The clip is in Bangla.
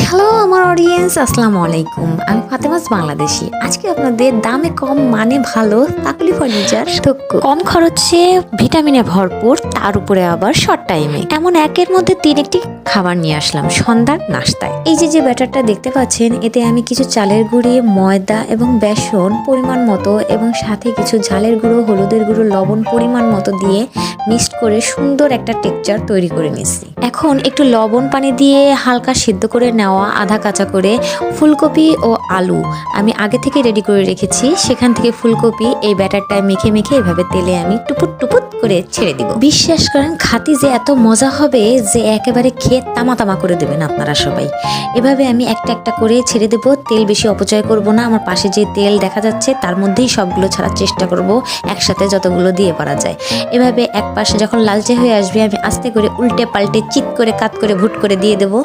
হ্যালো আমার অডিয়েন্স, আসসালামু আলাইকুম। আমি ফাতেমাস বাংলাদেশি। আজকে আপনাদের দামে কম মানে ভালো তাকলি ফার্নিচার, কম খরচে ভিটামিনে ভরপুর, তার উপরে আবার শর্ট টাইমে এমন একের মধ্যে একটি খাবার নিয়ে আসলাম সন্ধ্যার নাস্তায়। এই যে ব্যাটারটা দেখতে পাচ্ছেন, এতে আমি কিছু চালের গুঁড়ি, ময়দা এবং বেসন পরিমাণ মতো এবং সাথে কিছু ঝালের গুঁড়ো, হলুদের গুঁড়ো, লবণ পরিমাণ মতো দিয়ে মিক্সড করে সুন্দর একটা টেক্সচার তৈরি করে নিচ্ছি। এখন একটু লবণ পানি দিয়ে হালকা সিদ্ধ করে নেওয়া আধা কাঁচা করে ফুলকপি ও আলু আমি আগে থেকে রেডি করে রেখেছি। সেখান থেকে ফুলকপি এই ব্যাটারটায় মেখে মেখে এভাবে তেলে আমি টুপুট টুপুট করে ছেড়ে দিব। বিশ্বাস করেন খাতি যে এত মজা হবে যে একেবারে খেয়ে তামা তামা করে দেবেন আপনারা সবাই। এভাবে আমি একটা একটা করে ছেড়ে দেবো। তেল বেশি অপচয় করব না। আমার পাশে যে তেল দেখা যাচ্ছে তার মধ্যেই সবগুলো ছাড়ার চেষ্টা করব, একসাথে যতগুলো দিয়ে পারা যায়। এভাবে এক পাশে যখন লালচে হয়ে আসবে আমি আস্তে করে উল্টে পাল্টে চিত করে কাত করে ভুট করে দিয়ে দেবো।